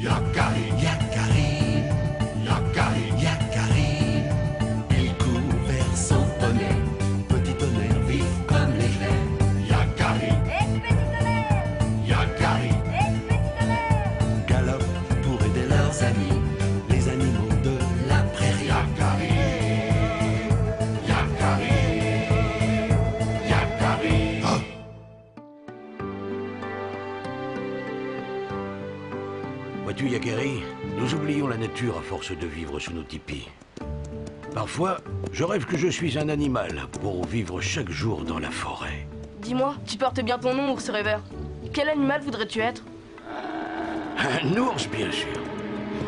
Yakari, Yakari, Yakari, Yakari. Il court vers son poney, petit tonnerre vif comme l'éclair. Yakari, Yakari, galope pour aider leurs amis, les animaux de la prairie. Yakari, Yakari, Yakari. Oh. Vois-tu, Yakari, nous oublions la nature à force de vivre sous nos tipis. Parfois, je rêve que je suis un animal pour vivre chaque jour dans la forêt. Dis-moi, tu portes bien ton nom, ours rêveur. Quel animal voudrais-tu être? Un ours, bien sûr.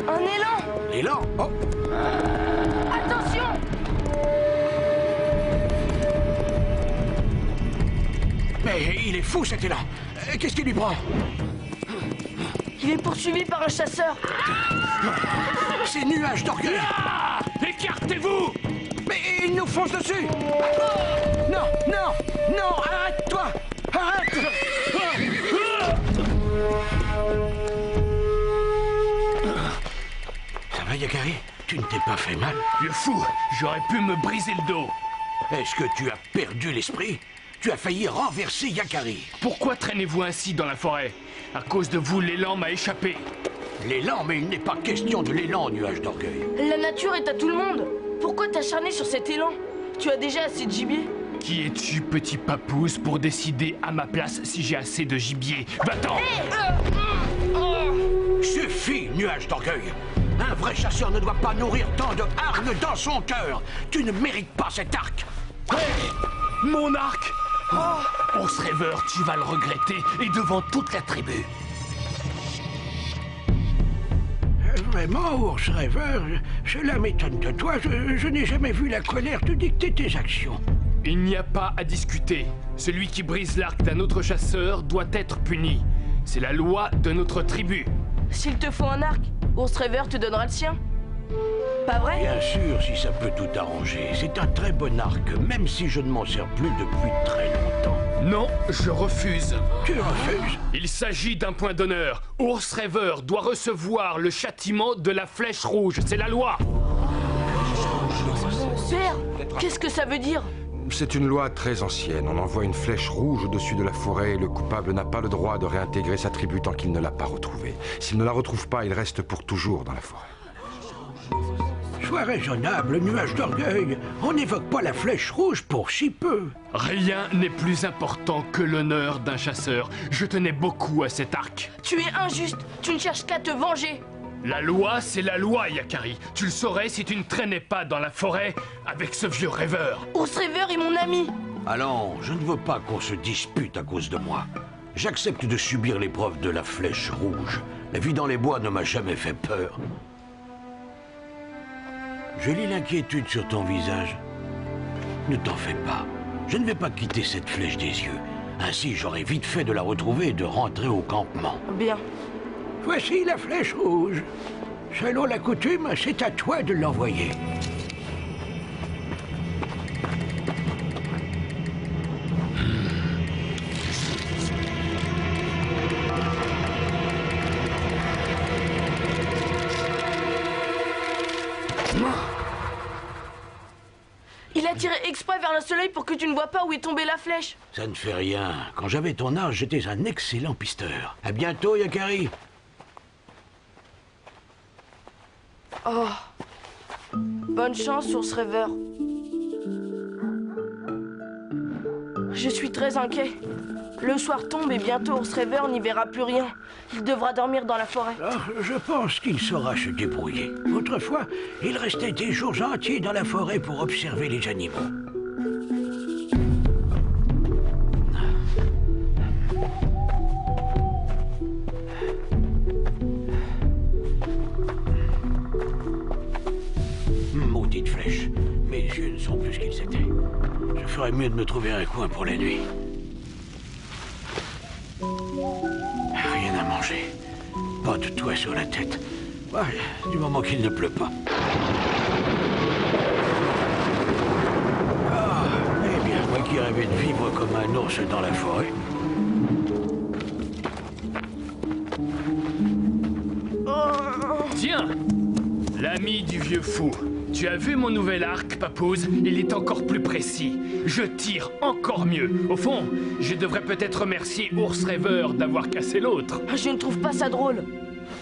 Un élan! L'élan? Oh! Attention! Mais il est fou, cet élan! Qu'est-ce qui lui prend? Il est poursuivi par un chasseur. Ces nuages d'orgueil! Ah! Écartez-vous! Mais il nous fonce dessus! Non, non, non, arrête-toi! Arrête! Ça va, Yakari? Tu ne t'es pas fait mal? Le fou! J'aurais pu me briser le dos. Est-ce que tu as perdu l'esprit? Tu as failli renverser Yakari. Pourquoi traînez-vous ainsi dans la forêt? À cause de vous, l'élan m'a échappé. L'élan, mais il n'est pas question de l'élan, nuage d'orgueil. La nature est à tout le monde. Pourquoi t'acharner sur cet élan? Tu as déjà assez de gibier. Qui es-tu, petit papouze, pour décider à ma place si j'ai assez de gibier? Va-t'en! Suffit, nuage d'orgueil. Un vrai chasseur ne doit pas nourrir tant de hargne dans son cœur. Tu ne mérites pas cet arc. Hey! Mon arc! Ours rêveur, tu vas le regretter, et devant toute la tribu. Vraiment, ours rêveur, cela m'étonne de toi. Je n'ai jamais vu la colère te dicter tes actions. Il n'y a pas à discuter. Celui qui brise l'arc d'un autre chasseur doit être puni. C'est la loi de notre tribu. S'il te faut un arc, ours rêveur te donnera le sien. Pas vrai? Bien sûr, si ça peut tout arranger. C'est un très bon arc, même si je ne m'en sers plus depuis très longtemps. Non, je refuse. Tu refuses? Il s'agit d'un point d'honneur. Ours rêveur doit recevoir le châtiment de la flèche rouge. C'est la loi. Père, qu'est-ce que ça veut dire? C'est une loi très ancienne. On envoie une flèche rouge au-dessus de la forêt et le coupable n'a pas le droit de réintégrer sa tribu tant qu'il ne l'a pas retrouvée. S'il ne la retrouve pas, il reste pour toujours dans la forêt. Sois raisonnable, nuage d'orgueil. On n'évoque pas la flèche rouge pour si peu. Rien n'est plus important que l'honneur d'un chasseur. Je tenais beaucoup à cet arc. Tu es injuste, tu ne cherches qu'à te venger. La loi, c'est la loi, Yakari. Tu le saurais si tu ne traînais pas dans la forêt avec ce vieux rêveur. Ours rêveur est mon ami. Allons, je ne veux pas qu'on se dispute à cause de moi. J'accepte de subir l'épreuve de la flèche rouge. La vie dans les bois ne m'a jamais fait peur. Je lis l'inquiétude sur ton visage. Ne t'en fais pas. Je ne vais pas quitter cette flèche des yeux. Ainsi, j'aurai vite fait de la retrouver et de rentrer au campement. Bien. Voici la flèche rouge. Selon la coutume, c'est à toi de l'envoyer. Il a tiré exprès vers le soleil pour que tu ne vois pas où est tombée la flèche. Ça ne fait rien. Quand j'avais ton âge, j'étais un excellent pisteur. À bientôt, Yakari. Oh. Bonne chance, ours rêveur. Je suis très inquiet. Le soir tombe et bientôt ours rêveur n'y verra plus rien. Il devra dormir dans la forêt. Je pense qu'il saura se débrouiller. Autrefois, il restait des jours entiers dans la forêt pour observer les animaux. Maudite flèche. Mes yeux ne sont plus ce qu'ils étaient. Je ferais mieux de me trouver un coin pour la nuit. Rien à manger. Pas de toit sur la tête. Ouais, du moment qu'il ne pleut pas. Ah, eh bien, moi qui rêvais de vivre comme un ours dans la forêt. Oh, Ami du vieux fou, tu as vu mon nouvel arc, Papouse? Il est encore plus précis. Je tire encore mieux. Au fond, je devrais peut-être remercier Ours Rêveur d'avoir cassé l'autre. Je ne trouve pas ça drôle.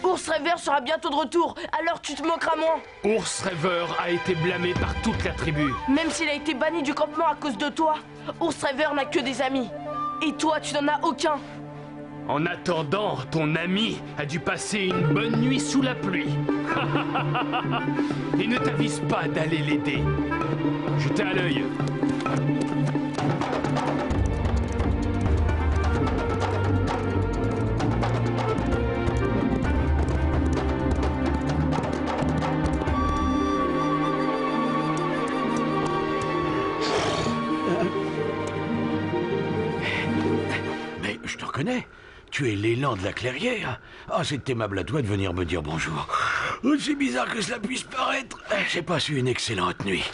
Ours Rêveur sera bientôt de retour, alors tu te moqueras moins. Ours Rêveur a été blâmé par toute la tribu. Même s'il a été banni du campement à cause de toi, Ours Rêveur n'a que des amis. Et toi, tu n'en as aucun. En attendant, ton ami a dû passer une bonne nuit sous la pluie. Et ne t'avise pas d'aller l'aider. Jetez à l'œil. Mais je te reconnais. Tu es l'élan de la clairière. Ah, c'est aimable à toi de venir me dire bonjour. Aussi bizarre que cela puisse paraître, j'ai passé une excellente nuit.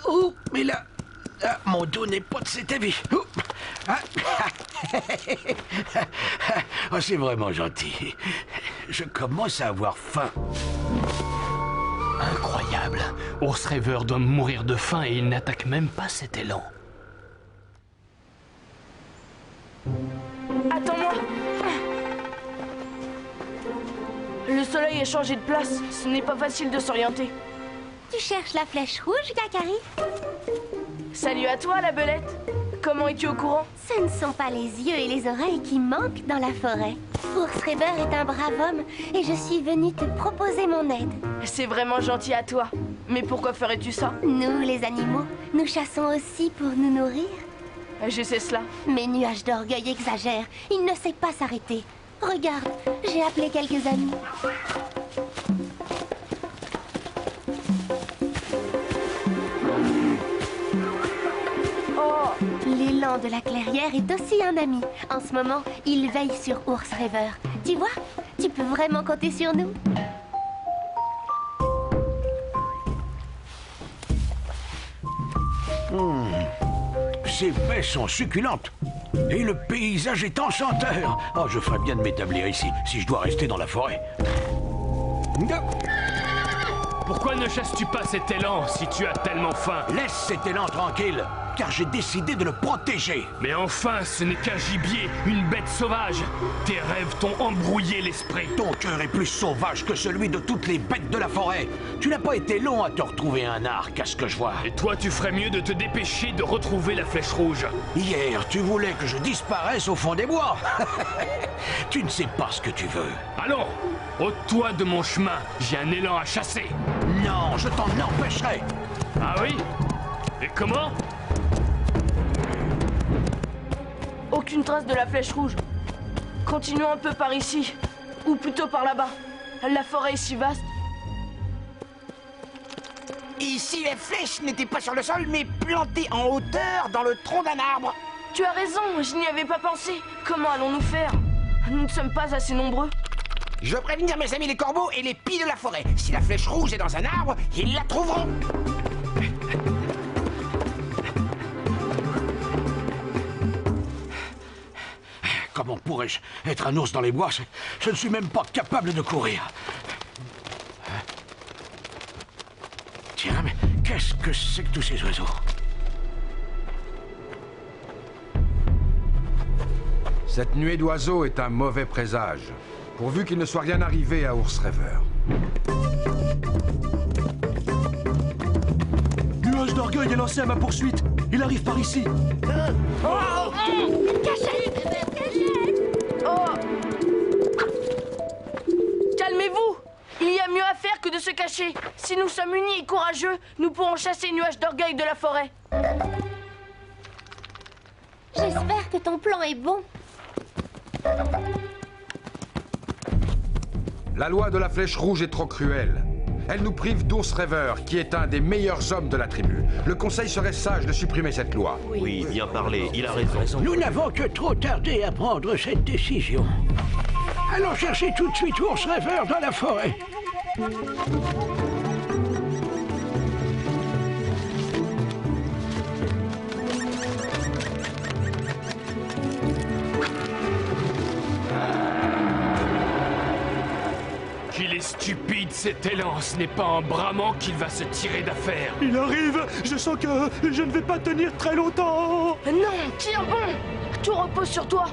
Oh, mais là, mon dos n'est pas de cet avis. Oh, oh, c'est vraiment gentil. Je commence à avoir faim. Incroyable. Ours Rêveur doit mourir de faim et il n'attaque même pas cet élan. Attends-moi. Le soleil a changé de place. Ce n'est pas facile de s'orienter. Tu cherches la flèche rouge, Gakari? Salut à toi, la belette. Comment es-tu au courant? Ce ne sont pas les yeux et les oreilles qui manquent dans la forêt. Ours Rêveur est un brave homme et je suis venue te proposer mon aide. C'est vraiment gentil à toi. Mais pourquoi ferais-tu ça? Nous, les animaux, nous chassons aussi pour nous nourrir. Je sais cela. Mes nuages d'orgueil exagèrent. Il ne sait pas s'arrêter. Regarde, j'ai appelé quelques amis. Oh, L'élan de la clairière est aussi un ami. En ce moment, il veille sur Ours Rêveur. Tu vois, tu peux vraiment compter sur nous. Ces baies sont succulentes. Et le paysage est enchanteur. Oh, je ferais bien de m'établir ici, si je dois rester dans la forêt. Pourquoi ne chasses-tu pas cet élan si tu as tellement faim? Laisse cet élan tranquille, car j'ai décidé de le protéger. Mais enfin, ce n'est qu'un gibier, une bête sauvage. Tes rêves t'ont embrouillé l'esprit. Ton cœur est plus sauvage que celui de toutes les bêtes de la forêt. Tu n'as pas été long à te retrouver un arc, à ce que je vois. Et toi, tu ferais mieux de te dépêcher de retrouver la flèche rouge. Hier, tu voulais que je disparaisse au fond des bois. Tu ne sais pas ce que tu veux. Allons, ôte-toi de mon chemin. J'ai un élan à chasser. Non, je t'en empêcherai. Ah oui? Et comment? aucune trace de la flèche rouge. Continuons un peu par ici, ou plutôt par là-bas. La forêt est si vaste. Et si les flèches n'étaient pas sur le sol, mais plantées en hauteur dans le tronc d'un arbre? Tu as raison, je n'y avais pas pensé. Comment allons-nous faire? Nous ne sommes pas assez nombreux. Je veux prévenir mes amis les corbeaux et les pies de la forêt. Si la flèche rouge est dans un arbre, ils la trouveront. Comment pourrais-je être un ours dans les bois? Je ne suis même pas capable de courir. Tiens, mais qu'est-ce que c'est que tous ces oiseaux? Cette nuée d'oiseaux est un mauvais présage, pourvu qu'il ne soit rien arrivé à Ours Rêveur. Nuage d'orgueil est lancé à ma poursuite. Il arrive par ici. Calmez-vous! Il y a mieux à faire que de se cacher. Si nous sommes unis et courageux, nous pourrons chasser Nuage d'orgueil de la forêt. J'espère que ton plan est bon. La loi de la flèche rouge est trop cruelle. Elle nous prive d'Ours Rêveur, qui est un des meilleurs hommes de la tribu. Le conseil serait sage de supprimer cette loi. Oui, bien parlé, il a raison. Nous n'avons que trop tardé à prendre cette décision. Allons chercher tout de suite Ours Rêveur dans la forêt. Qu'il est stupide cet élan, ce n'est pas en bramant qu'il va se tirer d'affaire. Il arrive. Je sens que je ne vais pas tenir très longtemps. Non, tiens bon. Tout repose sur toi.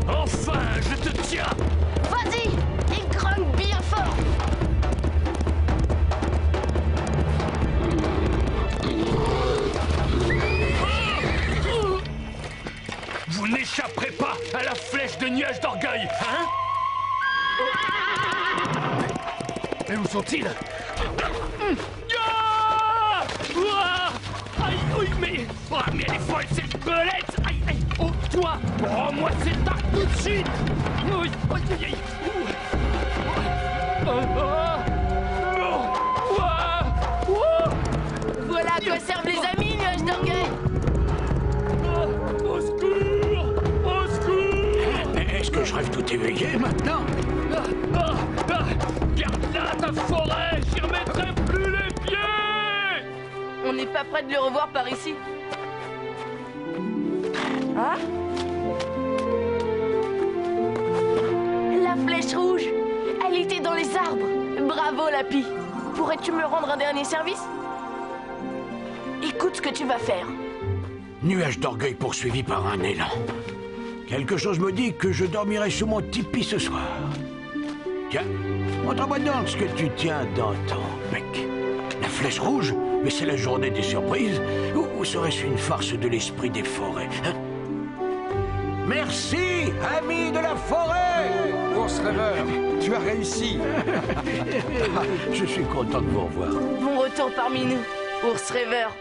Enfin, je te tiens. Vas-y, et grogne bien fort. Vous n'échapperez pas à la flèche de nuage d'orgueil, hein? Mais où sont-ils? Ah! Ouah! Aïe, oui, mais elle est folle, cette belette! Aïe, aïe! Oh, toi! Rends-moi cette arc tout de suite! Oui, aïe, aïe, aïe! Voilà à quoi servent les amis, nuages d'orgueil. Au secours! Au secours! Est-ce que je rêve tout éveillé maintenant? Garde là ta forêt! J'y remettrai plus les pieds! On n'est pas près de le revoir par ici. Hein? La flèche rouge! Elle était dans les arbres! Bravo, Lapi! Pourrais-tu me rendre un dernier service? Écoute ce que tu vas faire. Nuage d'orgueil poursuivi par un élan. Quelque chose me dit que je dormirai sous mon tipi ce soir. Tiens, montre-moi donc ce que tu tiens dans ton bec. La flèche rouge? Mais c'est la journée des surprises? Ou serait-ce une farce de l'esprit des forêts, hein? Merci, amis de la forêt! Ours rêveur, tu as réussi. Je suis content de vous revoir. Bon retour parmi nous, ours rêveur.